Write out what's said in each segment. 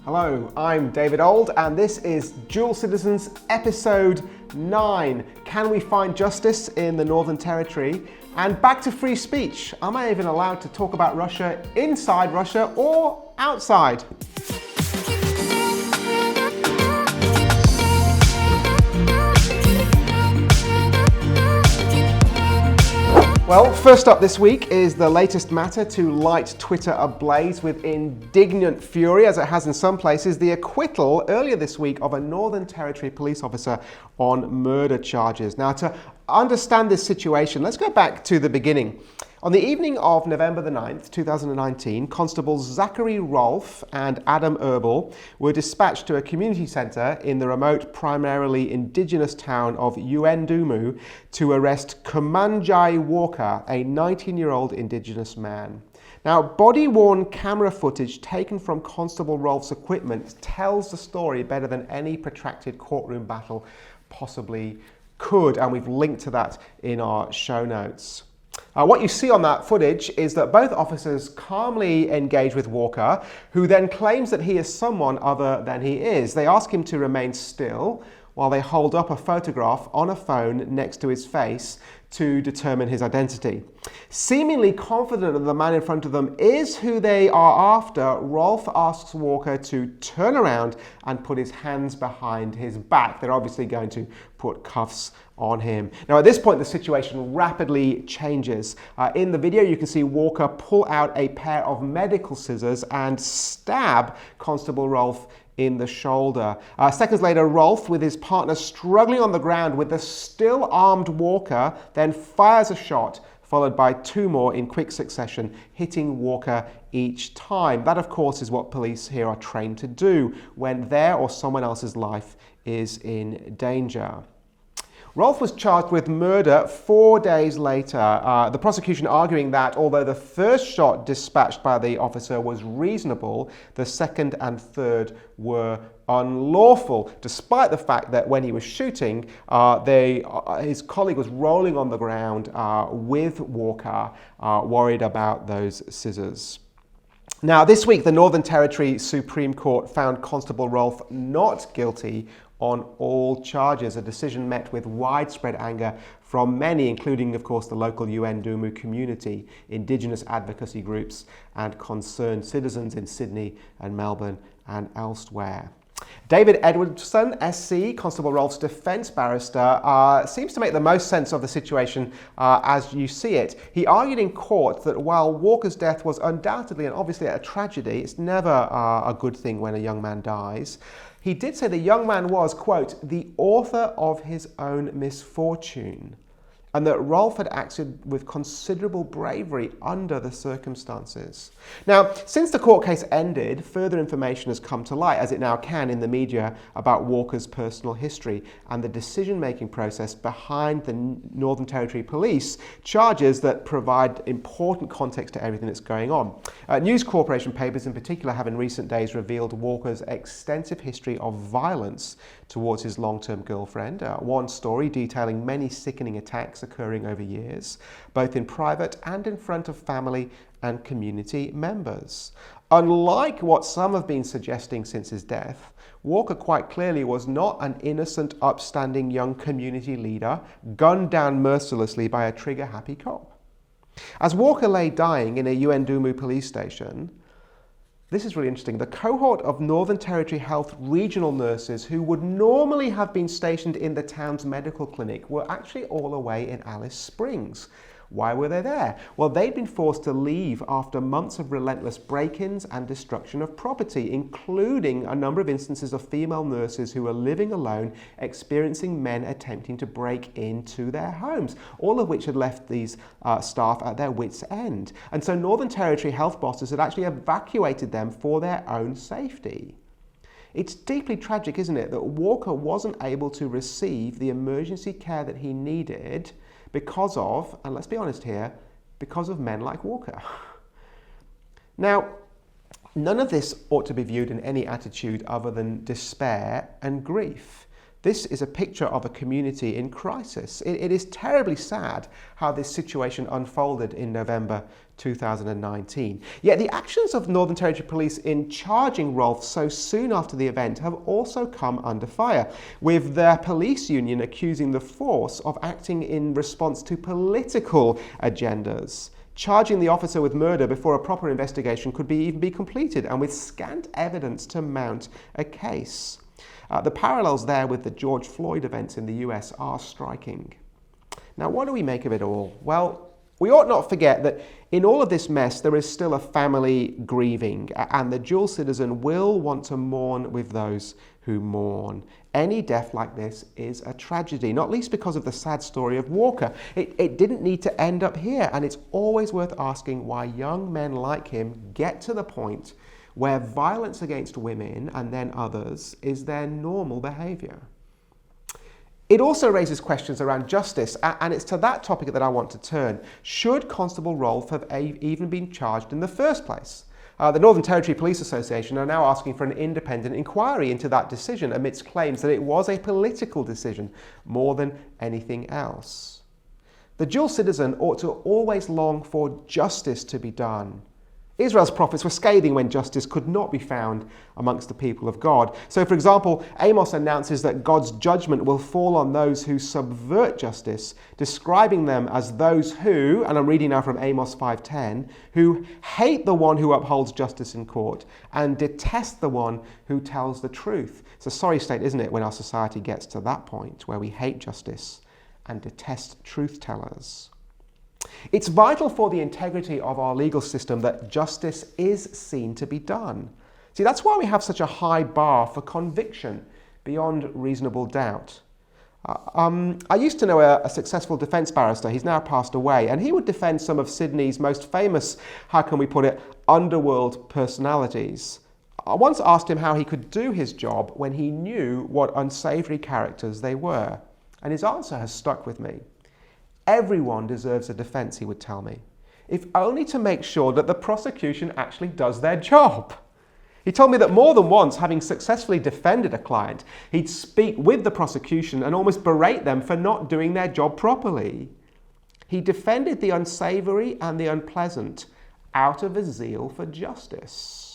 Hello, I'm David Ould, and this is Dual Citizens episode 9. Can we find justice in the Northern Territory? And back to free speech. Am I even allowed to talk about Russia inside Russia or outside? Well, first up this week is the latest matter to light Twitter ablaze with indignant fury, as it has in some places, the acquittal earlier this week of a Northern Territory police officer on murder charges. Now, to understand this situation, let's go back to the beginning. On the evening of November the 9th, 2019, Constables Zachary Rolfe and Adam Erbel were dispatched to a community centre in the remote, primarily indigenous town of Yuendumu to arrest Kumanjai Walker, a 19-year-old indigenous man. Now, body-worn camera footage taken from Constable Rolfe's equipment tells the story better than any protracted courtroom battle possibly could, and we've linked to that in our show notes. What you see on that footage is that both officers calmly engage with Walker, who then claims that he is someone other than he is. They ask him to remain still while they hold up a photograph on a phone next to his face to determine his identity. Seemingly confident that the man in front of them is who they are after, Rolfe asks Walker to turn around and put his hands behind his back. They're obviously going to put cuffs on him. Now, at this point, the situation rapidly changes. In the video, you can see Walker pull out a pair of medical scissors and stab Constable Rolfe in the shoulder. Seconds later, Rolfe, with his partner struggling on the ground with the still armed Walker, then fires a shot, followed by two more in quick succession, hitting Walker each time. That, of course, is what police here are trained to do when their or someone else's life is in danger. Rolfe was charged with murder 4 days later, the prosecution arguing that although the first shot dispatched by the officer was reasonable, the second and third were unlawful, despite the fact that when he was shooting, his colleague was rolling on the ground with Walker, worried about those scissors. Now, this week, the Northern Territory Supreme Court found Constable Rolfe not guilty on all charges, a decision met with widespread anger from many, including, of course, the local Yuendumu community, indigenous advocacy groups, and concerned citizens in Sydney and Melbourne and elsewhere. David Edwardson, SC, Constable Rolfe's defence barrister, seems to make the most sense of the situation as you see it. He argued in court that while Walker's death was undoubtedly and obviously a tragedy, it's never a good thing when a young man dies. He did say the young man was, quote, the author of his own misfortune, and that Rolfe had acted with considerable bravery under the circumstances. Now, since the court case ended, further information has come to light, as it now can in the media, about Walker's personal history and the decision-making process behind the Northern Territory Police charges that provide important context to everything that's going on. News Corporation papers in particular have in recent days revealed Walker's extensive history of violence towards his long-term girlfriend. One story detailing many sickening attacks occurring over years, both in private and in front of family and community members. Unlike what some have been suggesting since his death, Walker quite clearly was not an innocent, upstanding young community leader gunned down mercilessly by a trigger-happy cop. As Walker lay dying in a Yuendumu police station, this is really interesting. The cohort of Northern Territory Health regional nurses who would normally have been stationed in the town's medical clinic were actually all away in Alice Springs. Why were they there? Well, they'd been forced to leave after months of relentless break-ins and destruction of property, including a number of instances of female nurses who were living alone, experiencing men attempting to break into their homes, all of which had left these staff at their wits' end. And so Northern Territory health bosses had actually evacuated them for their own safety. It's deeply tragic, isn't it, that Walker wasn't able to receive the emergency care that he needed because of, and let's be honest here, because of men like Walker. Now, none of this ought to be viewed in any attitude other than despair and grief. This is a picture of a community in crisis. It is terribly sad how this situation unfolded in November 2019. Yet the actions of Northern Territory Police in charging Rolfe so soon after the event have also come under fire, with their police union accusing the force of acting in response to political agendas, charging the officer with murder before a proper investigation could even be completed, and with scant evidence to mount a case. The parallels there with the George Floyd events in the US are striking. Now, what do we make of it all? Well, we ought not forget that in all of this mess, there is still a family grieving, and the dual citizen will want to mourn with those who mourn. Any death like this is a tragedy, not least because of the sad story of Walker. It didn't need to end up here, and it's always worth asking why young men like him get to the point where violence against women and then others is their normal behaviour. It also raises questions around justice, and it's to that topic that I want to turn. Should Constable Rolfe have even been charged in the first place? The Northern Territory Police Association are now asking for an independent inquiry into that decision amidst claims that it was a political decision more than anything else. The dual citizen ought to always long for justice to be done. Israel's prophets were scathing when justice could not be found amongst the people of God. So, for example, Amos announces that God's judgment will fall on those who subvert justice, describing them as those who, and I'm reading now from Amos 5:10, who hate the one who upholds justice in court and detest the one who tells the truth. It's a sorry state, isn't it, when our society gets to that point where we hate justice and detest truth tellers. It's vital for the integrity of our legal system that justice is seen to be done. See, that's why we have such a high bar for conviction beyond reasonable doubt. I used to know a successful defence barrister. He's now passed away, and he would defend some of Sydney's most famous, how can we put it, underworld personalities. I once asked him how he could do his job when he knew what unsavoury characters they were, and his answer has stuck with me. Everyone deserves a defence, he would tell me, if only to make sure that the prosecution actually does their job. He told me that more than once, having successfully defended a client, he'd speak with the prosecution and almost berate them for not doing their job properly. He defended the unsavoury and the unpleasant out of a zeal for justice.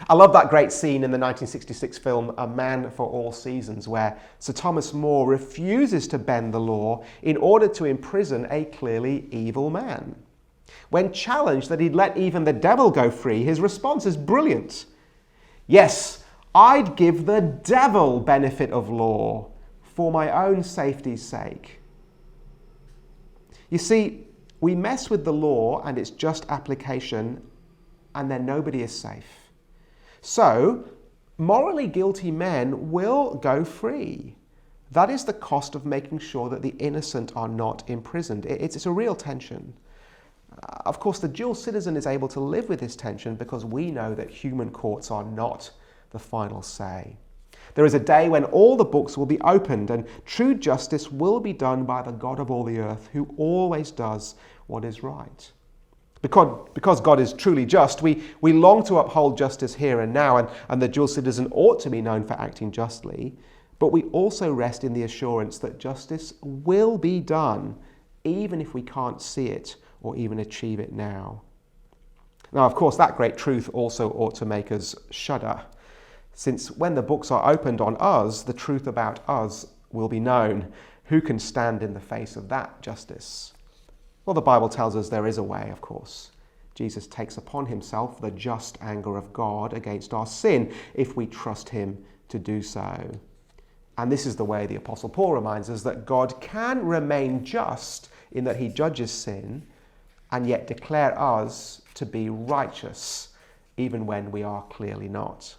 I love that great scene in the 1966 film A Man for All Seasons, where Sir Thomas More refuses to bend the law in order to imprison a clearly evil man. When challenged that he'd let even the devil go free, his response is brilliant. Yes, I'd give the devil benefit of law for my own safety's sake. You see, we mess with the law and its just application, and then nobody is safe. So, morally guilty men will go free. That is the cost of making sure that the innocent are not imprisoned. It's a real tension. Of course, the dual citizen is able to live with this tension because we know that human courts are not the final say. There is a day when all the books will be opened and true justice will be done by the God of all the earth, who always does what is right. Because God is truly just, we long to uphold justice here and now, and the dual citizen ought to be known for acting justly, but we also rest in the assurance that justice will be done, even if we can't see it or even achieve it now. Now, of course, that great truth also ought to make us shudder, since when the books are opened on us, the truth about us will be known. Who can stand in the face of that justice? Well, the Bible tells us there is a way, of course. Jesus takes upon himself the just anger of God against our sin if we trust him to do so. And this is the way the Apostle Paul reminds us that God can remain just in that he judges sin and yet declare us to be righteous even when we are clearly not.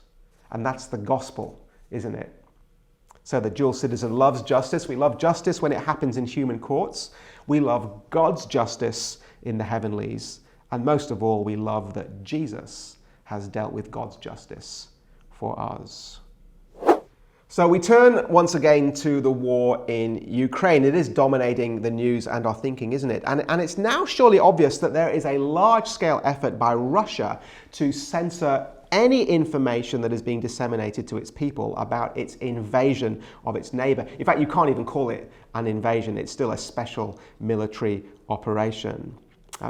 And that's the gospel, isn't it? So the dual citizen loves justice. We love justice when it happens in human courts. We love God's justice in the heavenlies. And most of all, we love that Jesus has dealt with God's justice for us. So we turn once again to the war in Ukraine. It is dominating the news and our thinking, isn't it? And it's now surely obvious that there is a large-scale effort by Russia to censor any information that is being disseminated to its people about its invasion of its neighbor. In fact, you can't even call it an invasion. It's still a special military operation.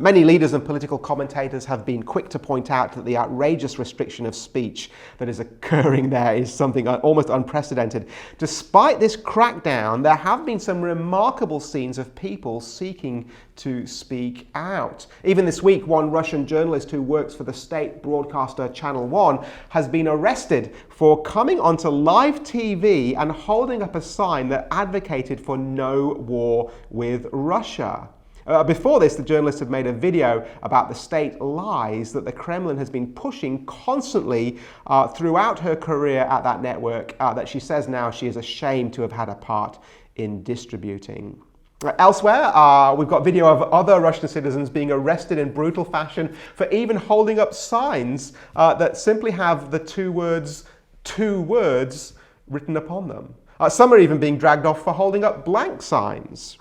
Many leaders and political commentators have been quick to point out that the outrageous restriction of speech that is occurring there is something almost unprecedented. Despite this crackdown, there have been some remarkable scenes of people seeking to speak out. Even this week, one Russian journalist who works for the state broadcaster Channel 1 has been arrested for coming onto live TV and holding up a sign that advocated for no war with Russia. Before this, the journalist had made a video about the state lies that the Kremlin has been pushing constantly throughout her career at that network, that she says now she is ashamed to have had a part in distributing. Elsewhere, we've got video of other Russian citizens being arrested in brutal fashion for even holding up signs that simply have the two words written upon them. Some are even being dragged off for holding up blank signs.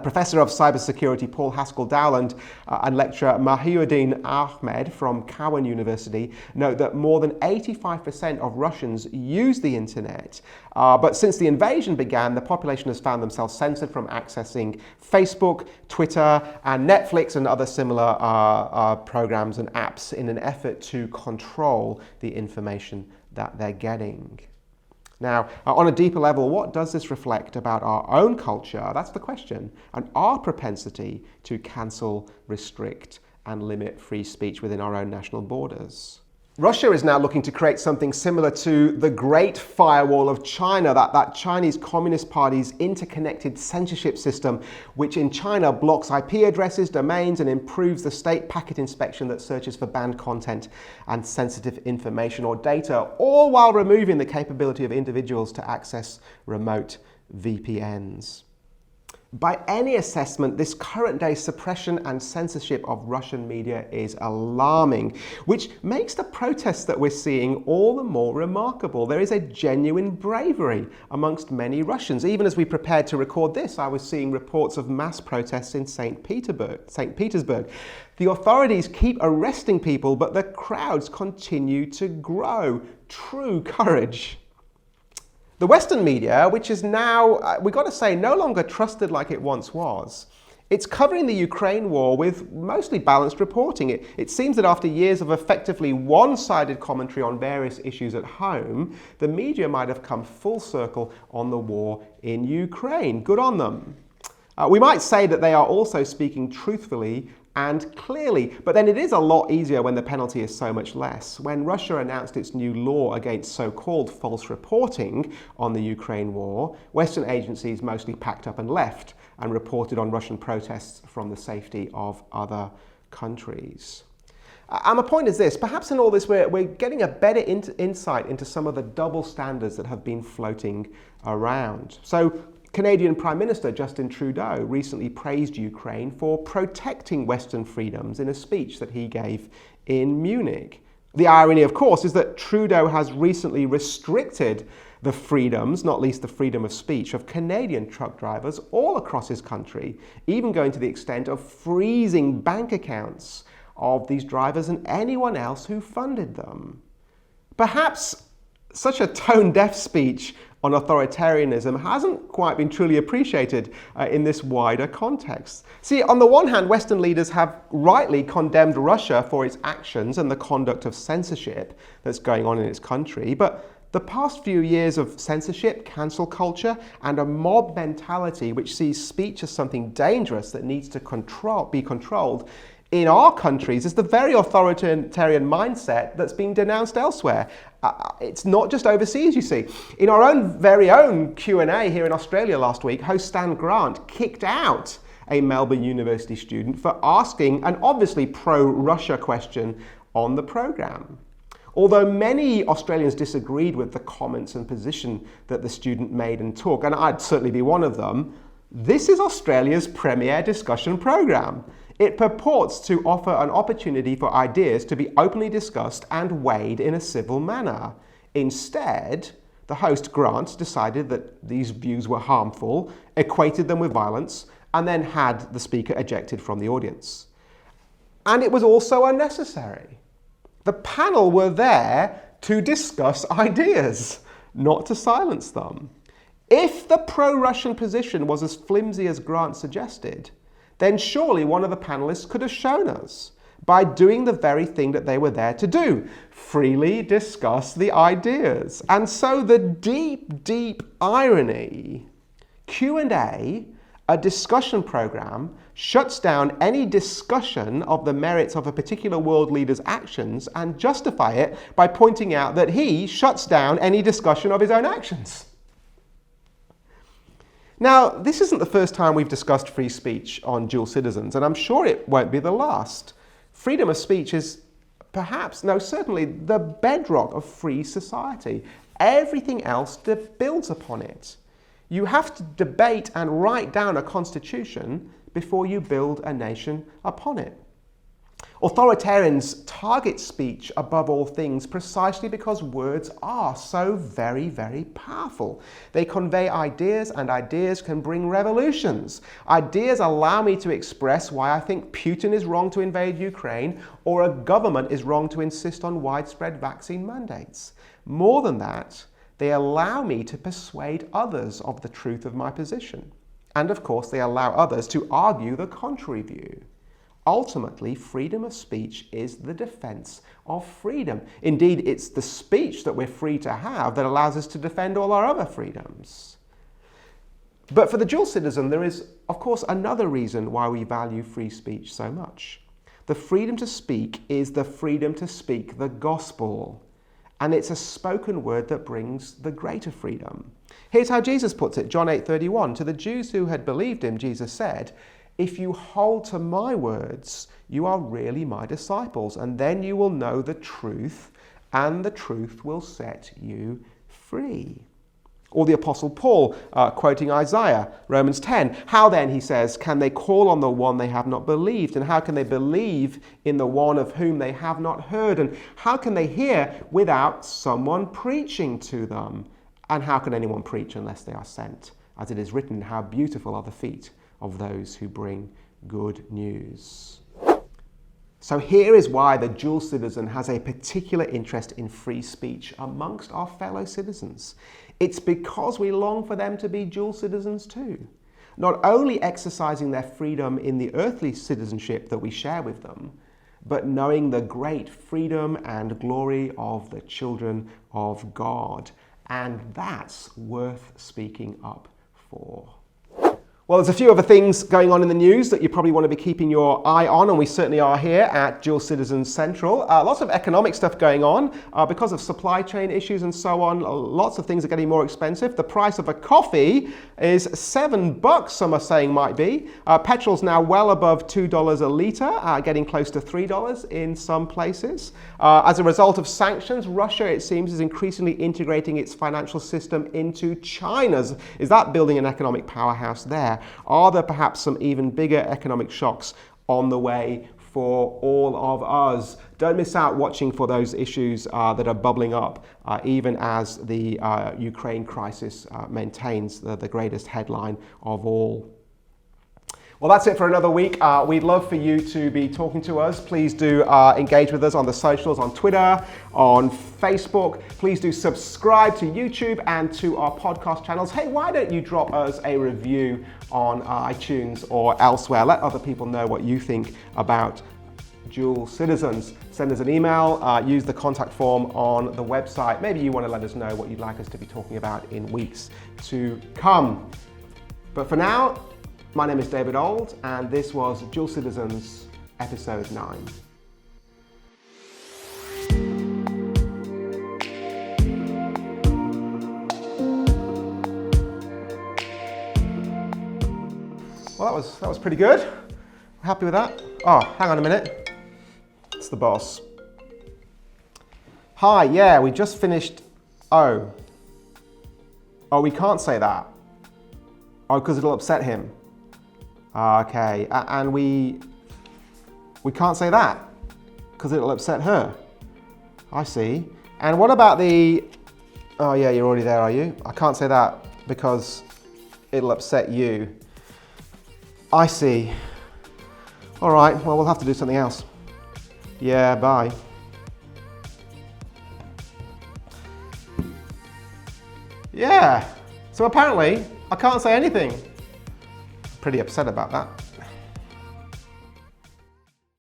Professor of Cybersecurity Paul Haskell-Dowland and lecturer Mahiuddin Ahmed from Cowan University note that more than 85% of Russians use the internet. But since the invasion began, the population has found themselves censored from accessing Facebook, Twitter, and Netflix and other similar programs and apps in an effort to control the information that they're getting. Now, on a deeper level, what does this reflect about our own culture? That's the question. And our propensity to cancel, restrict, and limit free speech within our own national borders. Russia is now looking to create something similar to the Great Firewall of China, that Chinese Communist Party's interconnected censorship system, which in China blocks IP addresses, domains, and improves the state packet inspection that searches for banned content and sensitive information or data, all while removing the capability of individuals to access remote VPNs. By any assessment, this current day suppression and censorship of Russian media is alarming, which makes the protests that we're seeing all the more remarkable. There is a genuine bravery amongst many Russians. Even as we prepared to record this, I was seeing reports of mass protests in St. Petersburg. The authorities keep arresting people, but the crowds continue to grow. True courage. The Western media, which is now, we've got to say, no longer trusted like it once was, it's covering the Ukraine war with mostly balanced reporting. It seems that after years of effectively one-sided commentary on various issues at home, the media might have come full circle on the war in Ukraine. Good on them. We might say that they are also speaking truthfully and clearly, but then it is a lot easier when the penalty is so much less. When Russia announced its new law against so-called false reporting on the Ukraine war, Western agencies mostly packed up and left and reported on Russian protests from the safety of other countries. And the point is this, perhaps in all this we're getting a better insight into some of the double standards that have been floating around. So Canadian Prime Minister Justin Trudeau recently praised Ukraine for protecting Western freedoms in a speech that he gave in Munich. The irony, of course, is that Trudeau has recently restricted the freedoms, not least the freedom of speech, of Canadian truck drivers all across his country, even going to the extent of freezing bank accounts of these drivers and anyone else who funded them. Perhaps such a tone-deaf speech on authoritarianism hasn't quite been truly appreciated in this wider context. See, on the one hand, Western leaders have rightly condemned Russia for its actions and the conduct of censorship that's going on in its country, but the past few years of censorship, cancel culture, and a mob mentality which sees speech as something dangerous that needs to be controlled in our countries is the very authoritarian mindset that's being denounced elsewhere. It's not just overseas, you see. In our very own Q&A here in Australia last week, host Stan Grant kicked out a Melbourne University student for asking an obviously pro-Russia question on the programme. Although many Australians disagreed with the comments and position that the student made and took, and I'd certainly be one of them, this is Australia's premier discussion programme. It purports to offer an opportunity for ideas to be openly discussed and weighed in a civil manner. Instead, the host, Grant, decided that these views were harmful, equated them with violence, and then had the speaker ejected from the audience. And it was also unnecessary. The panel were there to discuss ideas, not to silence them. If the pro-Russian position was as flimsy as Grant suggested, then surely one of the panelists could have shown us by doing the very thing that they were there to do, freely discuss the ideas. And so the deep, deep irony, Q&A, a discussion program, shuts down any discussion of the merits of a particular world leader's actions and justify it by pointing out that he shuts down any discussion of his own actions. Now, this isn't the first time we've discussed free speech on Dual Citizens, and I'm sure it won't be the last. Freedom of speech is perhaps, no, certainly the bedrock of free society. Everything else builds upon it. You have to debate and write down a constitution before you build a nation upon it. Authoritarians target speech above all things precisely because words are so very, very powerful. They convey ideas, and ideas can bring revolutions. Ideas allow me to express why I think Putin is wrong to invade Ukraine, or a government is wrong to insist on widespread vaccine mandates. More than that, they allow me to persuade others of the truth of my position. And of course, they allow others to argue the contrary view. Ultimately, freedom of speech is the defense of freedom. Indeed, it's the speech that we're free to have that allows us to defend all our other freedoms. But for the dual citizen, there is, of course, another reason why we value free speech so much. The freedom to speak is the freedom to speak the gospel. And it's a spoken word that brings the greater freedom. Here's how Jesus puts it, John 8:31. To the Jews who had believed him, Jesus said, "If you hold to my words, you are really my disciples, and then you will know the truth, and the truth will set you free." Or the Apostle Paul, quoting Isaiah, Romans 10. How then, he says, can they call on the one they have not believed? And how can they believe in the one of whom they have not heard? And how can they hear without someone preaching to them? And how can anyone preach unless they are sent? As it is written, how beautiful are the feet of those who bring good news. So here is why the dual citizen has a particular interest in free speech amongst our fellow citizens. It's because we long for them to be dual citizens too, not only exercising their freedom in the earthly citizenship that we share with them, but knowing the great freedom and glory of the children of God. And that's worth speaking up for. Well, there's a few other things going on in the news that you probably want to be keeping your eye on, and we certainly are here at Dual Citizens Central. Lots of economic stuff going on because of supply chain issues and so on. Lots of things are getting more expensive. The price of a coffee is $7, some are saying might be. Petrol's now well above $2 a litre, getting close to $3 in some places. As a result of sanctions, Russia, it seems, is increasingly integrating its financial system into China's. Is that building an economic powerhouse there? Are there perhaps some even bigger economic shocks on the way for all of us? Don't miss out watching for those issues that are bubbling up, even as the Ukraine crisis maintains the greatest headline of all. Well, that's it for another week. We'd love for you to be talking to us. Please do engage with us on the socials, on Twitter, on Facebook. Please do subscribe to YouTube and to our podcast channels. Hey, why don't you drop us a review on iTunes or elsewhere? Let other people know what you think about dual citizens. Send us an email, use the contact form on the website. Maybe you want to let us know what you'd like us to be talking about in weeks to come. But for now, my name is David Ould, and this was Dual Citizens, episode 9. Well, that was pretty good. Happy with that? Oh, hang on a minute. It's the boss. Hi, yeah, we just finished. Oh, we can't say that. Oh, because it'll upset him. Okay, and we can't say that because it'll upset her. I see. And what about the? Oh yeah, you're already there, are you? I can't say that because it'll upset you. I see. All right. Well, we'll have to do something else. Yeah. Bye. Yeah. So apparently, I can't say anything. Pretty upset about that.